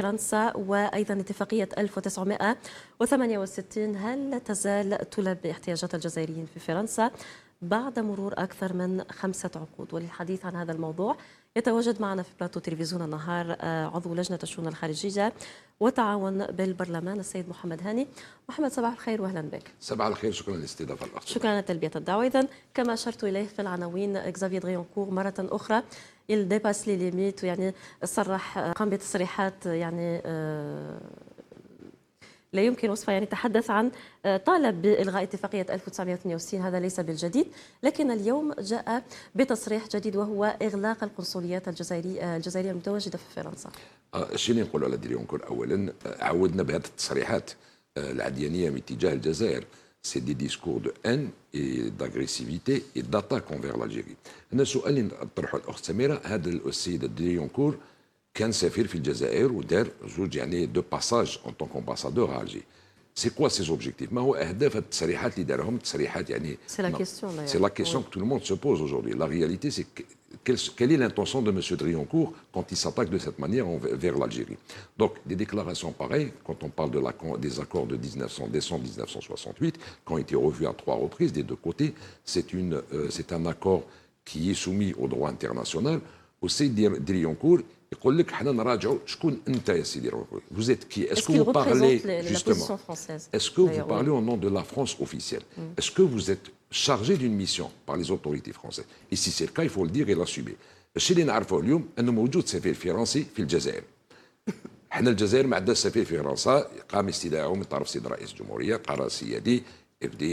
فرنسا وأيضا اتفاقية 1968 هل لا تزال تلبي احتياجات الجزائريين في فرنسا بعد مرور أكثر من 5 عقود؟ وللحديث عن هذا الموضوع يتواجد معنا في بلاتو تلفزيون النهار عضو لجنة الشؤون الخارجية وتعاون بالبرلمان السيد محمد هاني. محمد صباح الخير وأهلا بك. صباح الخير، شكرا للاستضافة الأخ. شكرا على تلبية الدعوة. إذن كما أشرت إليه في العناوين إكزافيي دريونكور مرة أخرى il dépasse les limites، يعني صرح قام بتصريحات يعني لا يمكن وصفها، يعني تحدث عن طالب بإلغاء اتفاقية 1968. هذا ليس بالجديد، لكن اليوم جاء بتصريح جديد وهو إغلاق القنصليات الجزائرية المتواجدة في فرنسا. الشيء اللي نقولوا على دريونكور أولا، عودنا بهذه التصريحات العديانية من تجاه الجزائر. C'est des discours de haine et d'agressivité et d'attaque envers l'Algérie. هنا السؤال اللي نطرحه الأخت سميرة، هذا السيد دريونكور كان سفير في الجزائر ودار زوج يعني دو باساج ان طونك امباسادور على الجي. سي كوا سي اوبجيكتيف؟ ما هو اهداف التصريحات اللي دارهم؟ تصريحات يعني سي لا كيسيون، سي لا كيسيون que tout le monde se pose aujourd'hui. La réalité c'est quelle est l'intention de M. Drioncourt quand il s'attaque de cette manière vers l'Algérie? Donc des déclarations pareilles, quand on parle des accords de décembre 1968, qui ont été revus à 3 reprises des 2 côtés, c'est un accord qui est soumis au droit international. Aussi Drioncourt يقول لك حنا نراجعوا شكون انت يا سيدي. Vous êtes qui? Est-ce que vous parlez justement? Est-ce que vous parlez au nom de la France officielle? Est-ce que vous êtes chargé d'une mission par les autorités françaises? Et si c'est le cas, il faut le dire et l'assumer. الشيء اللي نعرفه اليوم انه موجود سفير فرنسي في الجزائر. حنا الجزائر ما عندناش سفير في فرنسا، قام استدعائه من طرف السيد رئيس الجمهورية، قرار سيادي.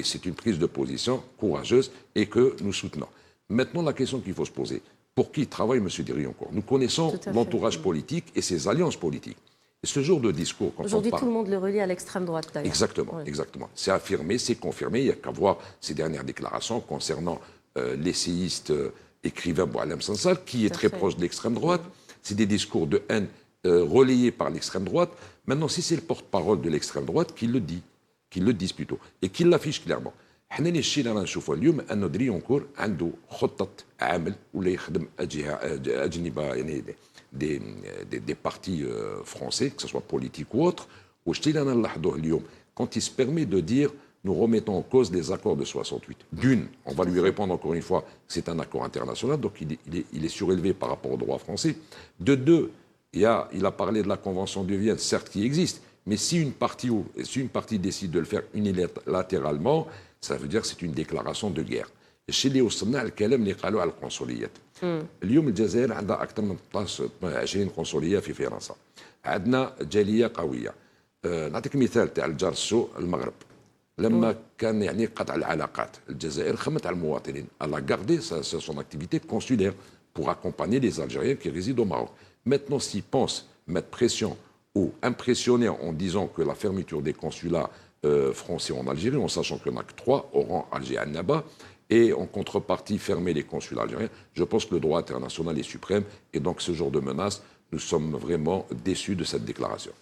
C'est une prise de position courageuse et que nous soutenons. Maintenant, la question qu'il faut se poser, pour qui travaille M. Drioncourt? Nous connaissons l'entourage politique et ses alliances politiques. Et ce genre de discours, quand aujourd'hui, on parle... tout le monde le relie à l'extrême droite, d'ailleurs. Exactement, oui. Exactement. C'est affirmé, c'est confirmé. Il n'y a qu'à voir ces dernières déclarations concernant l'essayiste écrivain Boualem Sansal, qui est très proche de l'extrême droite. C'est des discours de haine relayés par l'extrême droite. Maintenant, si c'est le porte-parole de l'extrême droite qui le dit, qu'ils le disent plutôt, et qu'il l'affiche clairement. حنا الشيء اللي نشوفه اليوم انه دريونكور عنده خطه عمل ولا يخدم اجنبه يعني دي بارتي فرونسي que ce soit politique ou autre. والشيء اللي نلاحظوه اليوم quand il se permet de dire nous remettons en cause les accords de 68. D'une, on va lui répondre encore une fois que c'est un accord international, donc il est surélevé par rapport au droit français. De deux, il a parlé de la Convention de Vienne, certes qui existe, mais si une partie décide de le faire unilatéralement, ça veut dire que c'est une déclaration de guerre. الشيء اللي وصلنا على الكلام اللي قالوا على القنصليات. اليوم الجزائر عندها اكثر من 20 قنصليه في فرنسا. عندنا جاليه قويه. نعطيك مثال تاع الجار السوء المغرب. لما كان يعني قطع العلاقات، الجزائر خمت على المواطنين. Elle a gardé son activité consulaire pour accompagner les Algériens qui résident au Maroc. Maintenant, s'ils pensent mettre pression ou impressionner en disant que la fermeture des consulats français en Algérie, en sachant qu'il n'y en a que 3, Oran, Alger, Annaba, et en contrepartie fermer les consulats algériens, je pense que le droit international est suprême, et donc ce genre de menace, nous sommes vraiment déçus de cette déclaration.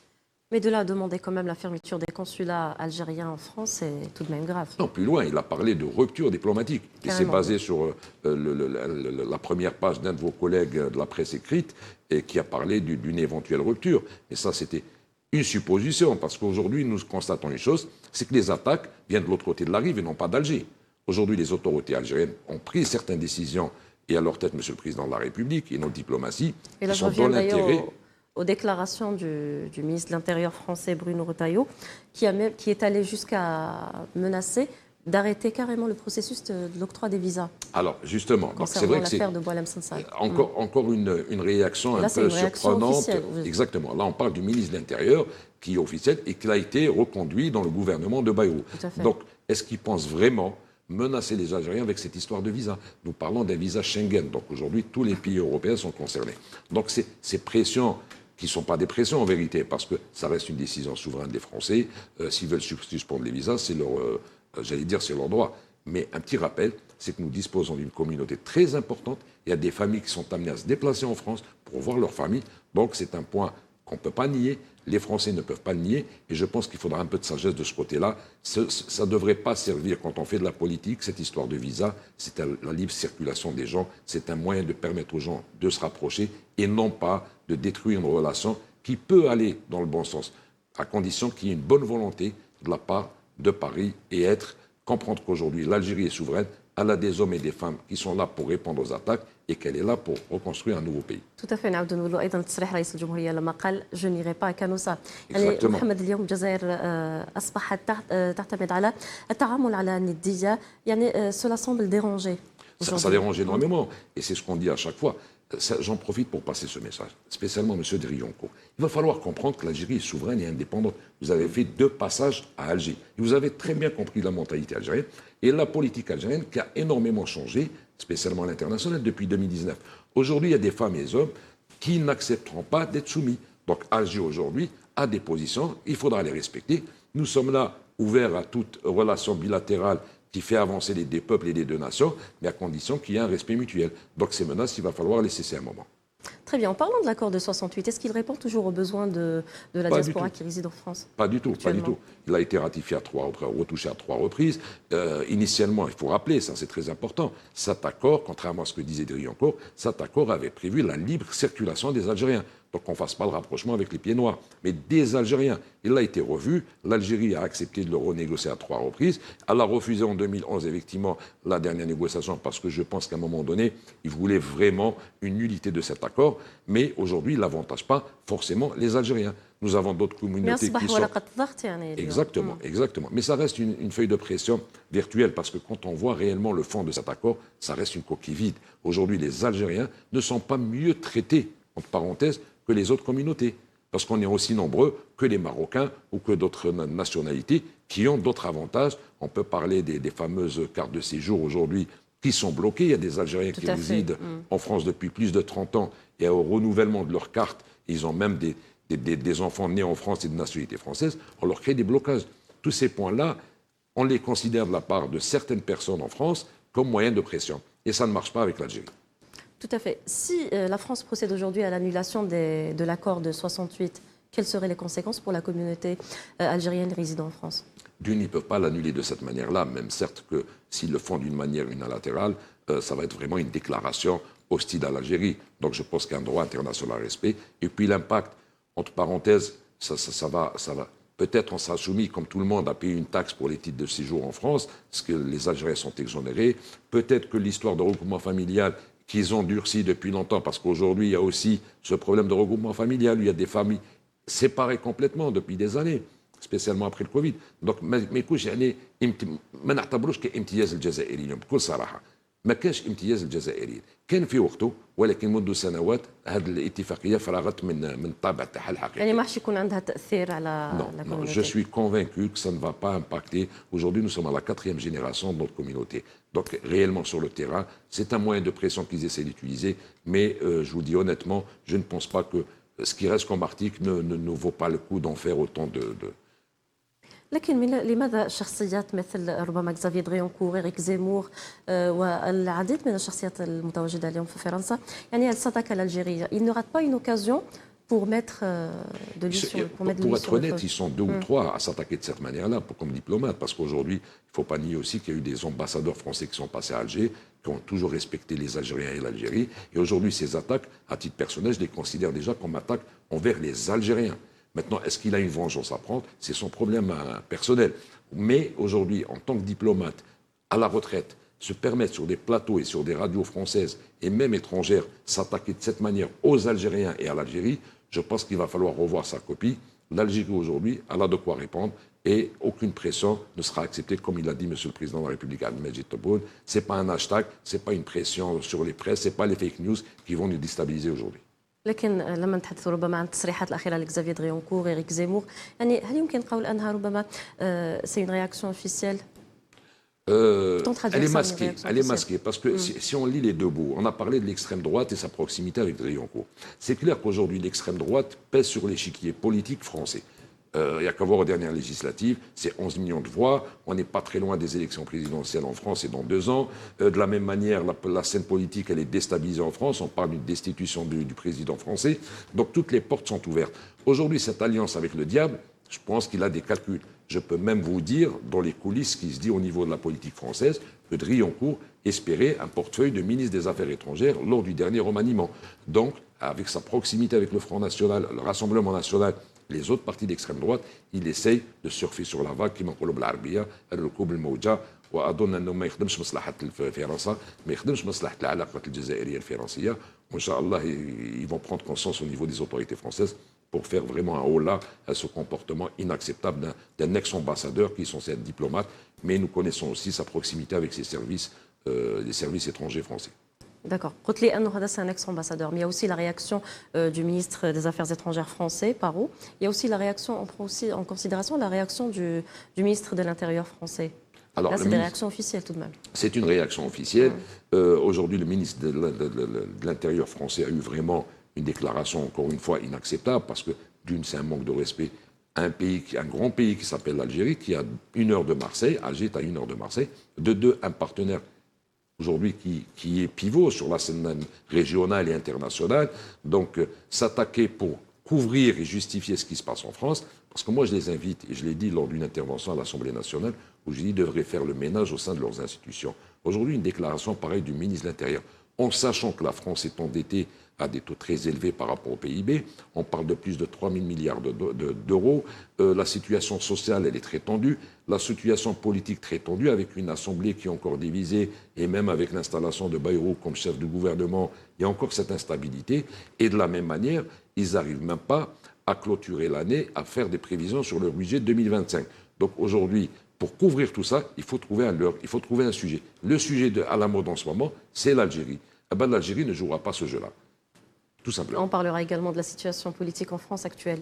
Mais de là à demander quand même la fermeture des consulats algériens en France, c'est tout de même grave. Non, plus loin, il a parlé de rupture diplomatique. Il s'est basé sur la première page d'un de vos collègues de la presse écrite et qui a parlé d'une éventuelle rupture. Et ça, c'était une supposition, parce qu'aujourd'hui, nous constatons une chose, c'est que les attaques viennent de l'autre côté de la rive et non pas d'Alger. Aujourd'hui, les autorités algériennes ont pris certaines décisions, et à leur tête, M. le Président de la République et nos diplomaties, et là, qui sont dans l'intérêt... aux déclarations du ministre de l'Intérieur français Bruno Retailleau, qui est allé jusqu'à menacer d'arrêter carrément le processus de l'octroi des visas. Alors, justement, c'est vrai que c'est de Boualem Sansal. Encore une réaction un peu surprenante. Oui. Exactement. Là, on parle du ministre de l'Intérieur qui est officiel et qui a été reconduit dans le gouvernement de Bayrou. Donc, est-ce qu'il pense vraiment menacer les Algériens avec cette histoire de visa? Nous parlons d'un visa Schengen. Donc, aujourd'hui, tous les pays européens sont concernés. Donc, ces pressions qui ne sont pas des pressions en vérité, parce que ça reste une décision souveraine des Français. S'ils veulent suspendre les visas, c'est leur... j'allais dire, c'est leur droit. Mais un petit rappel, c'est que nous disposons d'une communauté très importante. Il y a des familles qui sont amenées à se déplacer en France pour voir leur famille. Donc, c'est un point qu'on ne peut pas nier. Les Français ne peuvent pas le nier. Et je pense qu'il faudra un peu de sagesse de ce côté-là. Ça ne devrait pas servir, quand on fait de la politique, cette histoire de visa, c'est la libre circulation des gens. C'est un moyen de permettre aux gens de se rapprocher et non pas de détruire une relation qui peut aller dans le bon sens, à condition qu'il y ait une bonne volonté de la part de Paris et comprendre qu'aujourd'hui, l'Algérie est souveraine, elle a des hommes et des femmes qui sont là pour répondre aux attaques et qu'elle est là pour reconstruire un nouveau pays. Tout à fait. نعود نقولوا ايضا تصريح رئيس الجمهوريه لما قال je n'irai pas à Canossa. يعني محمد اليوم الجزائر اصبحت تعتمد على التعامل على النديه يعني cela semble déranger. Ça dérange énormément et c'est ce qu'on dit à chaque fois. J'en profite pour passer ce message, spécialement M. Drioncourt. Il va falloir comprendre que l'Algérie est souveraine et indépendante. Vous avez fait 2 passages à Alger. Et vous avez très bien compris la mentalité algérienne et la politique algérienne qui a énormément changé, spécialement à l'international, depuis 2019. Aujourd'hui, il y a des femmes et des hommes qui n'accepteront pas d'être soumis. Donc Alger, aujourd'hui, a des positions, il faudra les respecter. Nous sommes là ouverts à toute relation bilatérale qui fait avancer les 2 peuples et les 2 nations, mais à condition qu'il y ait un respect mutuel. Donc ces menaces, il va falloir les cesser un moment. Très bien. En parlant de l'accord de 68, est-ce qu'il répond toujours aux besoins de la diaspora qui réside en France? Pas du tout, pas du tout. Il a été ratifié à 3 reprises, retouché à 3 reprises. Initialement, il faut rappeler, ça c'est très important, cet accord, contrairement à ce que disait Drioncourt, cet accord avait prévu la libre circulation des Algériens. Donc qu'on ne fasse pas le rapprochement avec les pieds noirs, mais des Algériens. Il a été revu, l'Algérie a accepté de le renégocier à 3 reprises. Elle a refusé en 2011, effectivement, la dernière négociation, parce que je pense qu'à un moment donné, il voulait vraiment une nullité de cet accord. Mais aujourd'hui, il n'avantage pas forcément les Algériens. Nous avons d'autres communautés qui sont... Exactement, exactement. Mais ça reste une feuille de pression virtuelle, parce que quand on voit réellement le fond de cet accord, ça reste une coquille vide. Aujourd'hui, les Algériens ne sont pas mieux traités, entre parenthèses, que les autres communautés. Parce qu'on est aussi nombreux que les Marocains ou que d'autres nationalités qui ont d'autres avantages. On peut parler des fameuses cartes de séjour aujourd'hui qui sont bloquées. Il y a des Algériens qui résident en France depuis plus de 30 ans et au renouvellement de leurs cartes, ils ont même des enfants nés en France et de nationalité française. On leur crée des blocages. Tous ces points-là, on les considère de la part de certaines personnes en France comme moyen de pression. Et ça ne marche pas avec l'Algérie. Tout à fait. Si la France procède aujourd'hui à l'annulation de l'accord de 68, quelles seraient les conséquences pour la communauté algérienne résidant en France? D'une, ils ne peuvent pas l'annuler de cette manière-là, même certes que s'ils le font d'une manière unilatérale, ça va être vraiment une déclaration hostile à l'Algérie. Donc je pense qu'il y a un droit international à respect. Et puis l'impact, entre parenthèses, ça va. Peut-être on sera soumis, comme tout le monde, à payer une taxe pour les titres de séjour en France, parce que les Algériens sont exonérés. Peut-être que l'histoire de regroupement familial qu'ils ont durci depuis longtemps, parce qu'aujourd'hui, il y a aussi ce problème de regroupement familial, où il y a des familles séparées complètement depuis des années, spécialement après le Covid. Donc, ما يكونش يعني ما نعتبروش كامتياز الجزائريين بكل صراحة. ما كانش امتياز الجزائريين، كان في وقته، ولكن منذ سنوات هذه الاتفاقية فرغت من الطابع تاعها الحقيقي. يعني ما راح يكون عندها تأثير على la communauté. Non, je suis convaincu que ça ne va pas impacter. Aujourd'hui, nous sommes à la 4e génération de notre communauté. Donc, réellement sur le terrain, c'est un moyen de pression qu'ils essaient d'utiliser. Mais je vous dis honnêtement, je ne pense pas que ce qui reste comme article ne vaut pas le coup d'en faire autant de... لكن لماذا شخصيات مثل ربما كزافيي دريونكور، إريك زيمور والعديد من الشخصيات المتواجدة اليوم في فرنسا يعني elles s'attaquent à l'Algérie? Ils ne ratent pas une occasion pour mettre de l'huile sur le feu. Pour être honnête, ils sont 2 ou 3 à s'attaquer de cette manière-là, comme diplomates, parce qu'aujourd'hui, il ne faut pas nier aussi qu'il y a eu des ambassadeurs français qui sont passés à Alger, qui ont toujours respecté les Algériens et l'Algérie. Et aujourd'hui, ces attaques, à titre personnel, je les considère déjà comme attaques envers les Algériens. Maintenant, est-ce qu'il a une vengeance à prendre? C'est son problème personnel. Mais aujourd'hui, en tant que diplomate, à la retraite, se permettre sur des plateaux et sur des radios françaises et même étrangères s'attaquer de cette manière aux Algériens et à l'Algérie, je pense qu'il va falloir revoir sa copie. L'Algérie aujourd'hui, elle a de quoi répondre et aucune pression ne sera acceptée, comme il a dit M. le Président de la République, Abdelmadjid Tebboune. Ce n'est pas un hashtag, ce n'est pas une pression sur les presses, ce n'est pas les fake news qui vont nous déstabiliser aujourd'hui. لكن لما نتحدث ربما عن التصريحات الأخيرة لكزافيي دريونكور، إريك زيمور، يعني هل يمكن قول أنها ربما سي une réaction officielle? Elle est masquée, parce que si on lit les 2 bouts, on a parlé de l'extrême droite et sa proximité avec Drioncourt. C'est clair qu'aujourd'hui, l'extrême droite pèse sur l'échiquier politique français. Il n'y a qu'à voir aux dernières législatives, c'est 11 millions de voix, on n'est pas très loin des élections présidentielles en France et dans 2 ans. De la même manière, la scène politique, elle est déstabilisée en France, on parle d'une destitution du président français, donc toutes les portes sont ouvertes. Aujourd'hui, cette alliance avec le diable, je pense qu'il a des calculs. Je peux même vous dire, dans les coulisses, qui se dit au niveau de la politique française, que Drioncourt espérait un portefeuille de ministre des Affaires étrangères lors du dernier remaniement. Donc, avec sa proximité avec le Front National, le Rassemblement National, les autres partis d'extrême droite, il essaye de surfer sur la vague كما نقولوا بالعربيه الركوب الموجه واظن انه ما يخدمش مصلحه فرنسا ما يخدمش مصلحه العلاقات الجزائريه الفرنسيه وان شاء الله ils vont prendre conscience au niveau des autorités françaises pour faire vraiment un haut-là à ce comportement inacceptable d'un ex-ambassadeur qui est censé être diplomate, mais nous connaissons aussi sa proximité avec ses services, les services étrangers français. D'accord. قلت لي أنه هذا c'est un ex-ambassadeur, mais il y a aussi la réaction du ministre des Affaires étrangères français, Parot. Il y a aussi la réaction, on prend aussi en considération la réaction du ministre de l'Intérieur français. Alors, là, c'est des réactions officielles tout de même. C'est une réaction officielle. Aujourd'hui, le ministre de l'Intérieur français a eu vraiment une déclaration, encore une fois, inacceptable, parce que d'une, c'est un manque de respect. Un grand pays qui s'appelle l'Algérie, qui a 1 heure de Marseille, Alger est à 1 heure de Marseille. De deux, un partenaire aujourd'hui qui est pivot sur la scène régionale et internationale. Donc, s'attaquer pour couvrir et justifier ce qui se passe en France, parce que moi, je les invite, et je l'ai dit lors d'une intervention à l'Assemblée nationale, où je dis qu'ils devraient faire le ménage au sein de leurs institutions. Aujourd'hui, une déclaration pareille du ministre de l'Intérieur, en sachant que la France est endettée à des taux très élevés par rapport au PIB. On parle de plus de 3 000 milliards d'euros. La situation sociale, elle est très tendue. La situation politique très tendue, avec une assemblée qui est encore divisée, et même avec l'installation de Bayrou comme chef du gouvernement, il y a encore cette instabilité. Et de la même manière, ils n'arrivent même pas à clôturer l'année, à faire des prévisions sur le budget 2025. Donc aujourd'hui, pour couvrir tout ça, il faut trouver un leurre, il faut trouver un sujet. Le sujet à la mode en ce moment, c'est l'Algérie. Eh ben, l'Algérie ne jouera pas ce jeu-là. Tout simplement. On parlera également de la situation politique en France actuelle.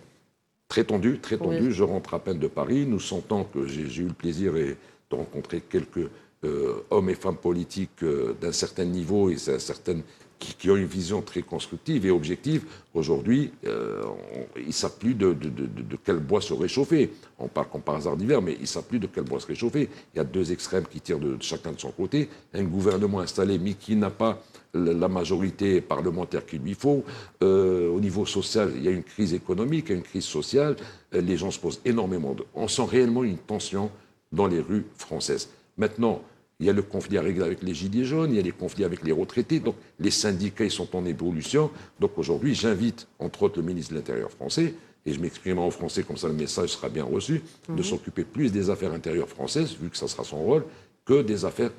Très tendue, très tendue. Oui. Je rentre à peine de Paris. Nous sentons que j'ai eu le plaisir de rencontrer quelques hommes et femmes politiques d'un certain niveau et qui ont une vision très constructive et objective. Aujourd'hui, ils ne savent plus de quel bois se réchauffer. On parle comme par hasard d'hiver, mais ils ne savent plus de quel bois se réchauffer. Il y a deux extrêmes qui tirent de chacun de son côté. Un gouvernement installé, mais qui n'a pas la majorité parlementaire qu'il lui faut. Au niveau social, il y a une crise économique, une crise sociale. Les gens se posent énormément On sent réellement une tension dans les rues françaises. Maintenant, il y a le conflit à régler avec les Gilets jaunes, il y a les conflits avec les retraités, donc les syndicats ils sont en évolution. Donc aujourd'hui, j'invite entre autres le ministre de l'Intérieur français, et je m'exprimerai en français comme ça le message sera bien reçu, de s'occuper plus des affaires intérieures françaises, vu que ça sera son rôle, que des affaires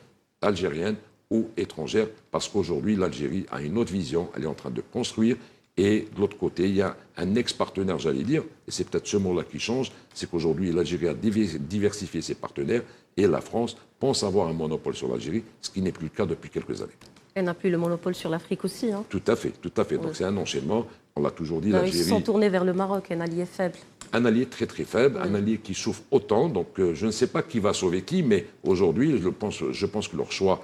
algériennes ou étrangères, parce qu'aujourd'hui, l'Algérie a une autre vision, elle est en train de construire, et de l'autre côté, il y a un ex-partenaire, j'allais dire, et c'est peut-être ce mot-là qui change, c'est qu'aujourd'hui, l'Algérie a diversifié ses partenaires, et la France pense avoir un monopole sur l'Algérie, ce qui n'est plus le cas depuis quelques années. Elle n'a plus le monopole sur l'Afrique aussi. Hein. Tout à fait, tout à fait. Donc c'est un enchaînement, on l'a toujours dit, l'Algérie... Ils se sont tournés vers le Maroc, un allié faible. Un allié très très faible, un allié qui souffre autant, donc je ne sais pas qui va sauver qui, mais aujourd'hui, je pense que leur choix,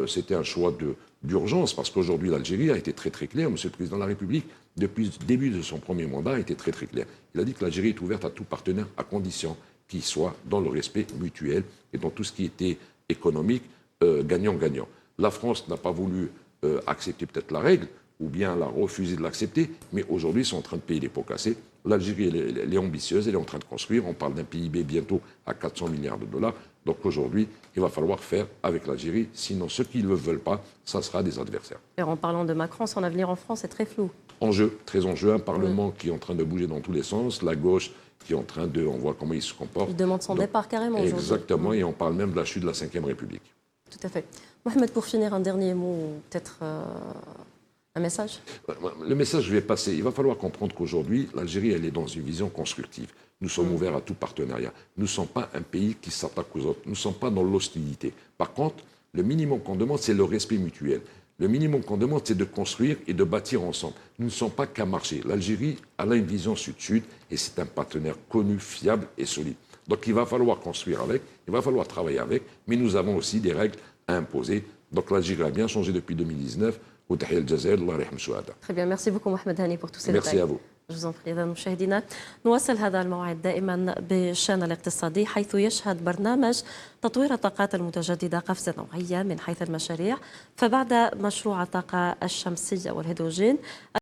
c'était un choix d'urgence, parce qu'aujourd'hui, l'Algérie a été très très claire, Monsieur le Président de la République, depuis le début de son premier mandat, a été très très clair. Il a dit que l'Algérie est ouverte à tout partenaire, à condition qu'il soit dans le respect mutuel et dans tout ce qui était économique, gagnant-gagnant. La France n'a pas voulu accepter peut-être la règle, ou bien elle a refusé de l'accepter, mais aujourd'hui, ils sont en train de payer les pots cassés. L'Algérie, elle est ambitieuse, elle est en train de construire. On parle d'un PIB bientôt à 400 milliards de dollars. Donc aujourd'hui, il va falloir faire avec l'Algérie. Sinon, ceux qui ne le veulent pas, ça sera des adversaires. Et en parlant de Macron, son avenir en France est très flou. Enjeu, très enjeu. Un Parlement qui est en train de bouger dans tous les sens. La gauche qui est en train de... On voit comment il se comporte. Il demande son départ carrément aujourd'hui. Exactement, et on parle même de la chute de la Ve République. Tout à fait. Mohamed, pour finir, un dernier mot, peut-être un message. Le message, je vais passer. Il va falloir comprendre qu'aujourd'hui, l'Algérie, elle est dans une vision constructive. Nous sommes ouverts à tout partenariat. Nous ne sommes pas un pays qui s'attaque aux autres. Nous ne sommes pas dans l'hostilité. Par contre, le minimum qu'on demande, c'est le respect mutuel. Le minimum qu'on demande, c'est de construire et de bâtir ensemble. Nous ne sommes pas qu'un marché. L'Algérie, elle a une vision sud-sud et c'est un partenaire connu, fiable et solide. Donc il va falloir construire avec, il va falloir travailler avec, mais nous avons aussi des règles à imposer. Donc l'Algérie a bien changé depuis 2019. Très bien, merci beaucoup Mohamed Hani pour tous ces détails. Merci à vous. Je vous en prie. إذا مشاهدينا نواصل هذا الموعد دائما بالشأن الاقتصادي حيث يشهد برنامج تطوير الطاقات المتجددة قفزة نوعية من حيث المشاريع فبعد مشروع الطاقة الشمسية والهيدروجين